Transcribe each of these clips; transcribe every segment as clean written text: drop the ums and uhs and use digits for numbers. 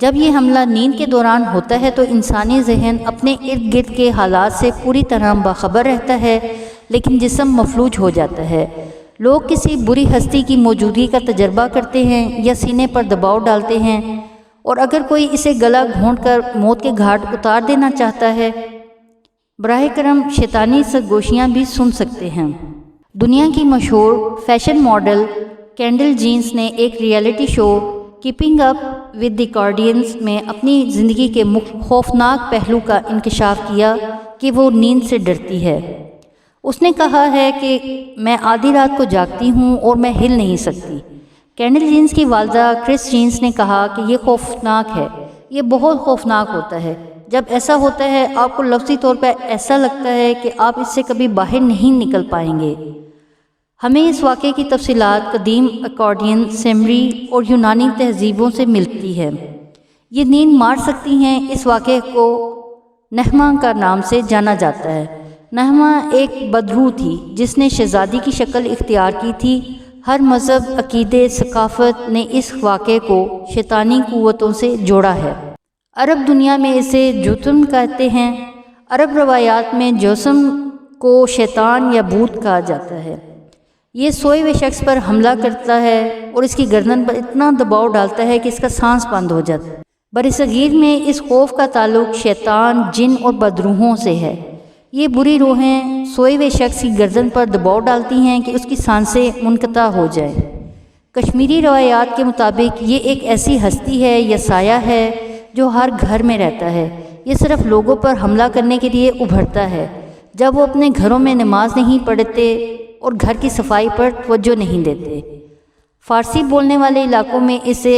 جب یہ حملہ نیند کے دوران ہوتا ہے تو انسانی ذہن اپنے ارد گرد کے حالات سے پوری طرح باخبر رہتا ہے، لیکن جسم مفلوج ہو جاتا ہے۔ لوگ کسی بری ہستی کی موجودگی کا تجربہ کرتے ہیں یا سینے پر دباؤ ڈالتے ہیں، اور اگر کوئی اسے گلا گھونٹ کر موت کے گھاٹ اتار دینا چاہتا ہے، براہ کرم شیطانی سرگوشیاں بھی سن سکتے ہیں۔ دنیا کی مشہور فیشن ماڈل کینڈل جینر نے ایک reality show Keeping Up with the Kardashians میں اپنی زندگی کے خوفناک پہلو کا انکشاف کیا کہ وہ نیند سے ڈرتی ہے۔ اس نے کہا ہے کہ میں آدھی رات کو جاگتی ہوں اور میں ہل نہیں سکتی۔ کینڈل جینر کی والدہ کرس جینر نے کہا کہ یہ خوفناک ہے، یہ بہت خوفناک ہوتا ہے۔ جب ایسا ہوتا ہے آپ کو لفظی طور پر ایسا لگتا ہے کہ آپ اس سے کبھی باہر نہیں نکل پائیں گے۔ ہمیں اس واقعے کی تفصیلات قدیم اکارڈین، سیمری اور یونانی تہذیبوں سے ملتی ہے۔ یہ نیند مار سکتی ہیں۔ اس واقعے کو نہمہ کا نام سے جانا جاتا ہے۔ نہمہ ایک بدروح تھی جس نے شہزادی کی شکل اختیار کی تھی۔ ہر مذہب، عقیدے، ثقافت نے اس واقعے کو شیطانی قوتوں سے جوڑا ہے۔ عرب دنیا میں اسے جوتم کہتے ہیں۔ عرب روایات میں جوسم کو شیطان یا بھوت کہا جاتا ہے۔ یہ سوئے ہوئے شخص پر حملہ کرتا ہے اور اس کی گردن پر اتنا دباؤ ڈالتا ہے کہ اس کا سانس بند ہو جاتا ہے۔ برصغیر میں اس خوف کا تعلق شیطان، جن اور بدروحوں سے ہے۔ یہ بری روحیں سوئے ہوئے شخص کی گردن پر دباؤ ڈالتی ہیں کہ اس کی سانسیں منقطع ہو جائیں۔ کشمیری روایات کے مطابق یہ ایک ایسی ہستی ہے یا سایہ ہے جو ہر گھر میں رہتا ہے۔ یہ صرف لوگوں پر حملہ کرنے کے لیے ابھرتا ہے جب وہ اپنے گھروں میں نماز نہیں پڑھتے اور گھر کی صفائی پر توجہ نہیں دیتے۔ فارسی بولنے والے علاقوں میں اسے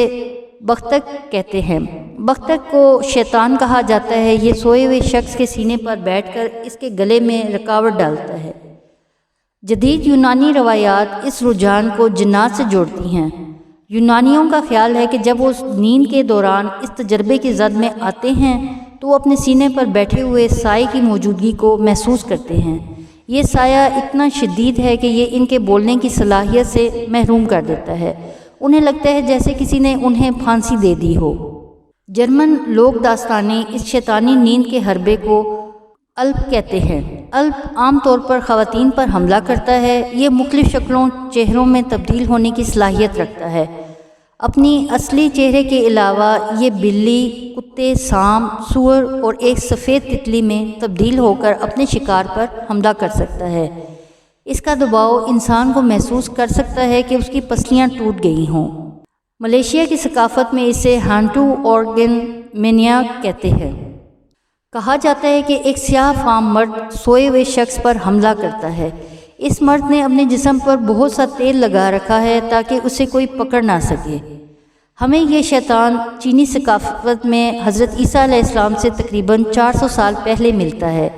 بختک کہتے ہیں۔ بختک کو شیطان کہا جاتا ہے۔ یہ سوئے ہوئے شخص کے سینے پر بیٹھ کر اس کے گلے میں رکاوٹ ڈالتا ہے۔ جدید یونانی روایات اس رجحان کو جنات سے جوڑتی ہیں۔ یونانیوں کا خیال ہے کہ جب وہ نیند کے دوران اس تجربے کی زد میں آتے ہیں تو وہ اپنے سینے پر بیٹھے ہوئے سائے کی موجودگی کو محسوس کرتے ہیں۔ یہ سایہ اتنا شدید ہے کہ یہ ان کے بولنے کی صلاحیت سے محروم کر دیتا ہے۔ انہیں لگتا ہے جیسے کسی نے انہیں پھانسی دے دی ہو۔ جرمن لوک داستانیں اس شیطانی نیند کے حربے کو الپ کہتے ہیں۔ الپ عام طور پر خواتین پر حملہ کرتا ہے۔ یہ مختلف شکلوں، چہروں میں تبدیل ہونے کی صلاحیت رکھتا ہے۔ اپنی اصلی چہرے کے علاوہ یہ بلی، کتے، سانپ، سور اور ایک سفید تتلی میں تبدیل ہو کر اپنے شکار پر حملہ کر سکتا ہے۔ اس کا دباؤ انسان کو محسوس کر سکتا ہے کہ اس کی پسلیاں ٹوٹ گئی ہوں۔ ملیشیا کی ثقافت میں اسے ہانٹو اورگن مینیا کہتے ہیں۔ کہا جاتا ہے کہ ایک سیاہ فام مرد سوئے ہوئے شخص پر حملہ کرتا ہے۔ اس مرد نے اپنے جسم پر بہت سا تیل لگا رکھا ہے تاکہ اسے کوئی پکڑ نہ سکے۔ ہمیں یہ شیطان چینی ثقافت میں حضرت عیسیٰ علیہ السلام سے تقریباً 400 سال پہلے ملتا ہے۔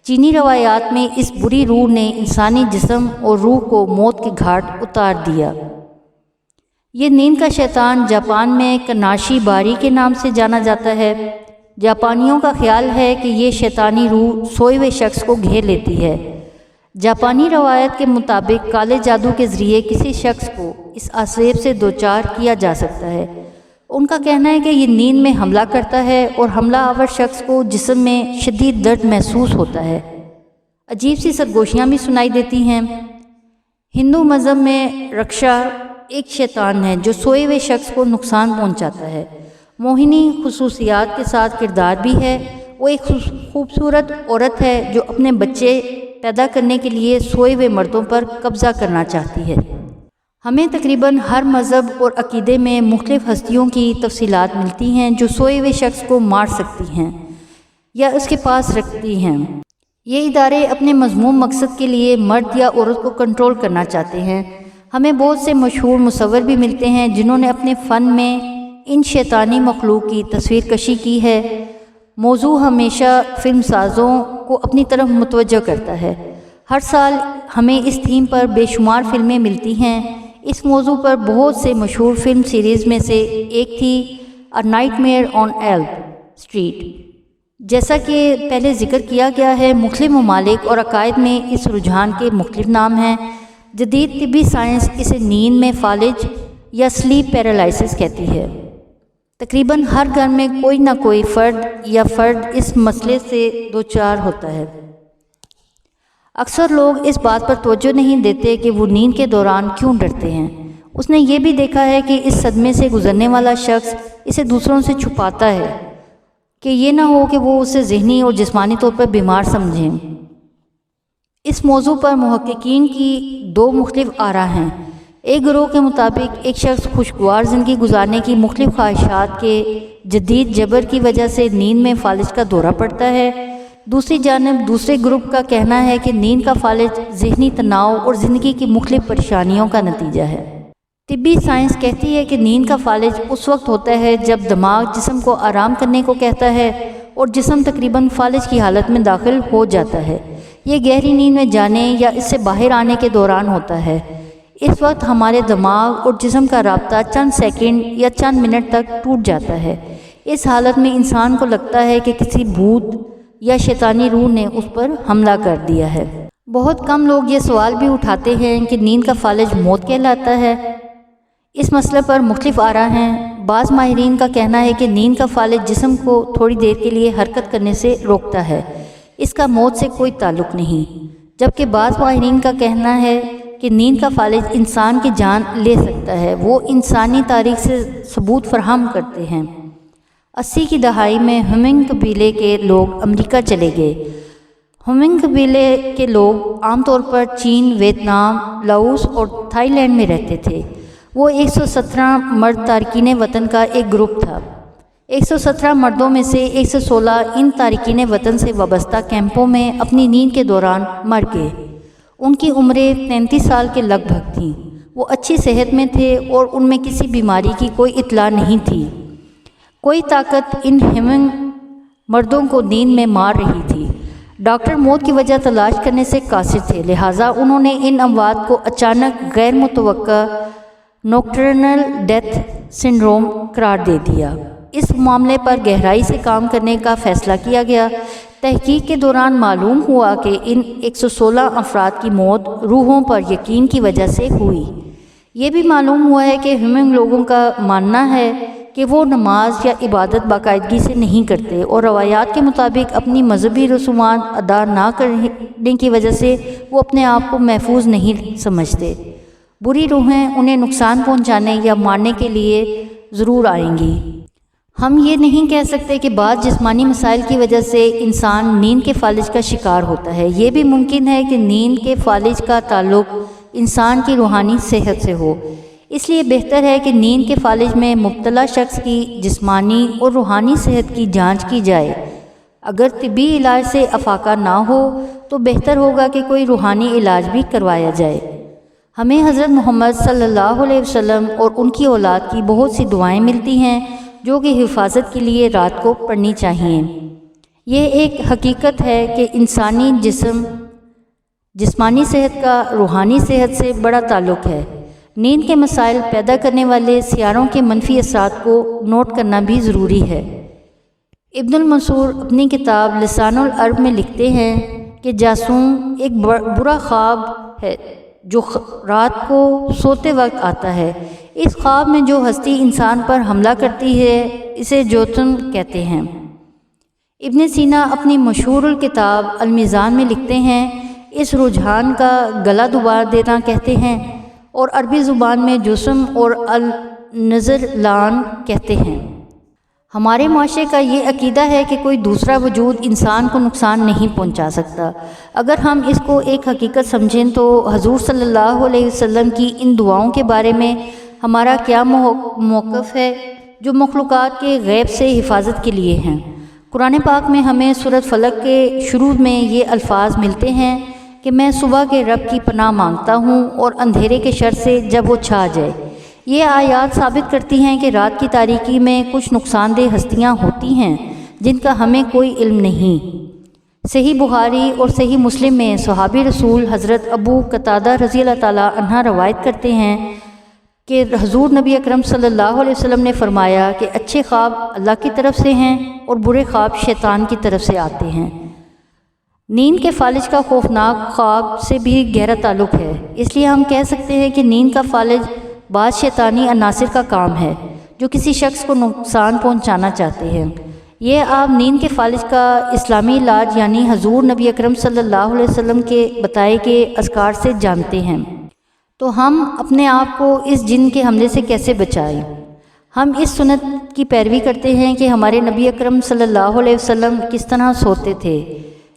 چینی روایات میں اس بری روح نے انسانی جسم اور روح کو موت کے گھاٹ اتار دیا۔ یہ نیند کا شیطان جاپان میں کناشی باری کے نام سے جانا جاتا ہے۔ جاپانیوں کا خیال ہے کہ یہ شیطانی روح سوئے ہوئے شخص کو گھیر لیتی ہے۔ جاپانی روایت کے مطابق کالے جادو کے ذریعے کسی شخص کو اس عذاب سے دوچار کیا جا سکتا ہے۔ ان کا کہنا ہے کہ یہ نیند میں حملہ کرتا ہے اور حملہ آور شخص کو جسم میں شدید درد محسوس ہوتا ہے۔ عجیب سی سرگوشیاں بھی سنائی دیتی ہیں۔ ہندو مذہب میں رکشا ایک شیطان ہے جو سوئے ہوئے شخص کو نقصان پہنچاتا ہے۔ موہنی خصوصیات کے ساتھ کردار بھی ہے۔ وہ ایک خوبصورت عورت ہے جو اپنے بچے پیدا کرنے کے لیے سوئے ہوئے مردوں پر قبضہ کرنا چاہتی ہے۔ ہمیں تقریباً ہر مذہب اور عقیدے میں مختلف ہستیوں کی تفصیلات ملتی ہیں جو سوئے ہوئے شخص کو مار سکتی ہیں یا اس کے پاس رکھتی ہیں۔ یہ ادارے اپنے مذموم مقصد کے لیے مرد یا عورت کو کنٹرول کرنا چاہتے ہیں۔ ہمیں بہت سے مشہور مصور بھی ملتے ہیں جنہوں نے اپنے فن میں ان شیطانی مخلوق کی تصویر کشی کی ہے۔ موضوع ہمیشہ فلم سازوں کو اپنی طرف متوجہ کرتا ہے۔ ہر سال ہمیں اس تھیم پر بے شمار فلمیں ملتی ہیں۔ اس موضوع پر بہت سے مشہور فلم سیریز میں سے ایک تھی A Nightmare on Elm Street. جیسا کہ پہلے ذکر کیا گیا ہے، مختلف ممالک اور عقائد میں اس رجحان کے مختلف نام ہیں۔ جدید طبی سائنس اسے نیند میں فالج یا سلیپ پیرالائسس کہتی ہے۔ تقریباً ہر گھر میں کوئی نہ کوئی فرد اس مسئلے سے دوچار ہوتا ہے۔ اکثر لوگ اس بات پر توجہ نہیں دیتے کہ وہ نیند کے دوران کیوں ڈرتے ہیں۔ اس نے یہ بھی دیکھا ہے کہ اس صدمے سے گزرنے والا شخص اسے دوسروں سے چھپاتا ہے کہ یہ نہ ہو کہ وہ اسے ذہنی اور جسمانی طور پر بیمار سمجھیں۔ اس موضوع پر محققین کی دو مختلف آراء ہیں۔ ایک گروہ کے مطابق ایک شخص خوشگوار زندگی گزارنے کی مختلف خواہشات کے جدید جبر کی وجہ سے نیند میں فالج کا دورہ پڑتا ہے۔ دوسری جانب دوسرے گروپ کا کہنا ہے کہ نیند کا فالج ذہنی تناؤ اور زندگی کی مختلف پریشانیوں کا نتیجہ ہے۔ طبی سائنس کہتی ہے کہ نیند کا فالج اس وقت ہوتا ہے جب دماغ جسم کو آرام کرنے کو کہتا ہے اور جسم تقریباً فالج کی حالت میں داخل ہو جاتا ہے۔ یہ گہری نیند میں جانے یا اس سے باہر آنے کے دوران ہوتا ہے۔ اس وقت ہمارے دماغ اور جسم کا رابطہ چند سیکنڈ یا چند منٹ تک ٹوٹ جاتا ہے۔ اس حالت میں انسان کو لگتا ہے کہ کسی بھوت یا شیطانی روح نے اس پر حملہ کر دیا ہے۔ بہت کم لوگ یہ سوال بھی اٹھاتے ہیں کہ نیند کا فالج موت کہلاتا ہے۔ اس مسئلے پر مختلف آراء ہیں۔ بعض ماہرین کا کہنا ہے کہ نیند کا فالج جسم کو تھوڑی دیر کے لیے حرکت کرنے سے روکتا ہے، اس کا موت سے کوئی تعلق نہیں، جبکہ بعض ماہرین کا کہنا ہے کہ نیند کا فالج انسان کی جان لے سکتا ہے۔ وہ انسانی تاریخ سے ثبوت فراہم کرتے ہیں۔ 80 کی دہائی میں ہمنگ قبیلے کے لوگ امریکہ چلے گئے۔ ہمنگ قبیلے کے لوگ عام طور پر چین، ویتنام، لاؤس اور تھائی لینڈ میں رہتے تھے۔ وہ 117 مرد تارکین وطن کا ایک گروپ تھا۔ 117 مردوں میں سے 116 ان تارکین وطن سے وابستہ کیمپوں میں اپنی نیند کے دوران مر گئے۔ ان کی عمریں 33 سال کے لگ بھگ تھیں۔ وہ اچھی صحت میں تھے اور ان میں کسی بیماری کی کوئی اطلاع نہیں تھی۔ کوئی طاقت ان ہمنگ مردوں کو نیند میں مار رہی تھی۔ ڈاکٹر موت کی وجہ تلاش کرنے سے قاصر تھے، لہٰذا انہوں نے ان اموات کو اچانک غیر متوقع نوکٹرنل ڈیتھ سنڈروم قرار دے دیا۔ اس معاملے پر گہرائی سے کام کرنے کا فیصلہ کیا گیا۔ تحقیق کے دوران معلوم ہوا کہ ان 116 افراد کی موت روحوں پر یقین کی وجہ سے ہوئی۔ یہ بھی معلوم ہوا ہے کہ ہمنگ لوگوں کا ماننا ہے کہ وہ نماز یا عبادت باقاعدگی سے نہیں کرتے اور روایات کے مطابق اپنی مذہبی رسومات ادا نہ کرنے کی وجہ سے وہ اپنے آپ کو محفوظ نہیں سمجھتے۔ بری روحیں انہیں نقصان پہنچانے یا مارنے کے لیے ضرور آئیں گی۔ ہم یہ نہیں کہہ سکتے کہ بعض جسمانی مسائل کی وجہ سے انسان نیند کے فالج کا شکار ہوتا ہے۔ یہ بھی ممکن ہے کہ نیند کے فالج کا تعلق انسان کی روحانی صحت سے ہو۔ اس لیے بہتر ہے کہ نیند کے فالج میں مبتلا شخص کی جسمانی اور روحانی صحت کی جانچ کی جائے۔ اگر طبی علاج سے افاقہ نہ ہو تو بہتر ہوگا کہ کوئی روحانی علاج بھی کروایا جائے۔ ہمیں حضرت محمد صلی اللہ علیہ وسلم اور ان کی اولاد کی بہت سی دعائیں ملتی ہیں جو کہ حفاظت کے لیے رات کو پڑھنی چاہیے۔ یہ ایک حقیقت ہے کہ انسانی جسمانی صحت کا روحانی صحت سے بڑا تعلق ہے۔ نیند کے مسائل پیدا کرنے والے سیاروں کے منفی اثرات کو نوٹ کرنا بھی ضروری ہے۔ ابن المنصور اپنی کتاب لسان العرب میں لکھتے ہیں کہ جاسوم ایک برا خواب ہے جو رات کو سوتے وقت آتا ہے۔ اس خواب میں جو ہستی انسان پر حملہ کرتی ہے اسے جوتن کہتے ہیں۔ ابن سینا اپنی مشہور الکتاب المیزان میں لکھتے ہیں اس رجحان کا گلا دوبار دینا کہتے ہیں، اور عربی زبان میں جسم اور النظر لان کہتے ہیں۔ ہمارے معاشرے کا یہ عقیدہ ہے کہ کوئی دوسرا وجود انسان کو نقصان نہیں پہنچا سکتا۔ اگر ہم اس کو ایک حقیقت سمجھیں تو حضور صلی اللہ علیہ وسلم کی ان دعاؤں کے بارے میں ہمارا کیا موقف ہے جو مخلوقات کے غیب سے حفاظت کے لیے ہیں؟ قرآن پاک میں ہمیں سورۃ فلق کے شروع میں یہ الفاظ ملتے ہیں کہ میں صبح کے رب کی پناہ مانگتا ہوں اور اندھیرے کے شر سے جب وہ چھا جائے۔ یہ آیات ثابت کرتی ہیں کہ رات کی تاریکی میں کچھ نقصان دہ ہستیاں ہوتی ہیں جن کا ہمیں کوئی علم نہیں۔ صحیح بخاری اور صحیح مسلم میں صحابی رسول حضرت ابو قتادہ رضی اللہ تعالیٰ عنہ روایت کرتے ہیں کہ حضور نبی اکرم صلی اللہ علیہ وسلم نے فرمایا کہ اچھے خواب اللہ کی طرف سے ہیں اور برے خواب شیطان کی طرف سے آتے ہیں۔ نیند کے فالج کا خوفناک خواب سے بھی گہرا تعلق ہے، اس لیے ہم کہہ سکتے ہیں کہ نیند کا فالج بعض شیطانی عناصر کا کام ہے جو کسی شخص کو نقصان پہنچانا چاہتے ہیں۔ یہ آپ نیند کے فالج کا اسلامی علاج یعنی حضور نبی اکرم صلی اللہ علیہ وسلم کے بتائے گئے اذکار سے جانتے ہیں۔ تو ہم اپنے آپ کو اس جن کے حملے سے کیسے بچائیں؟ ہم اس سنت کی پیروی کرتے ہیں کہ ہمارے نبی اکرم صلی اللہ علیہ وسلم کس طرح سوتے تھے۔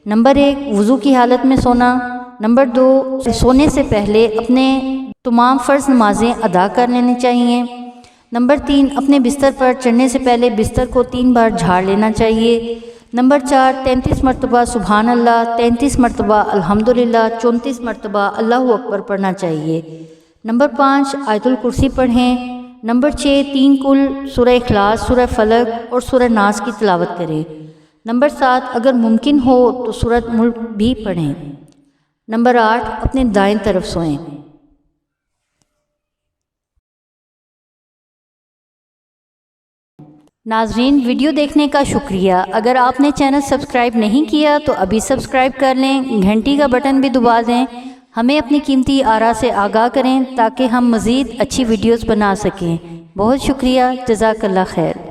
نمبر 1، وضو کی حالت میں سونا۔ نمبر 2، سونے سے پہلے اپنے تمام فرض نمازیں ادا کر لینی چاہیے۔ نمبر 3، اپنے بستر پر چڑھنے سے پہلے بستر کو 3 بار جھاڑ لینا چاہیے۔ نمبر 4، 33 مرتبہ سبحان اللہ، 33 مرتبہ الحمدللہ، 34 مرتبہ اللہ اکبر پڑھنا چاہیے۔ نمبر 5، آیت الکرسی پڑھیں۔ نمبر 6، 3 کل، سورہ اخلاص، سورہ فلق اور سورہ ناس کی تلاوت کریں۔ نمبر 7، اگر ممکن ہو تو سورۃ ملک بھی پڑھیں۔ نمبر 8، اپنے دائیں طرف سوئیں۔ ناظرین، ویڈیو دیکھنے کا شکریہ۔ اگر آپ نے چینل سبسکرائب نہیں کیا تو ابھی سبسکرائب کر لیں، گھنٹی کا بٹن بھی دبا دیں، ہمیں اپنی قیمتی آراء سے آگاہ کریں تاکہ ہم مزید اچھی ویڈیوز بنا سکیں۔ بہت شکریہ، جزاک اللہ خیر۔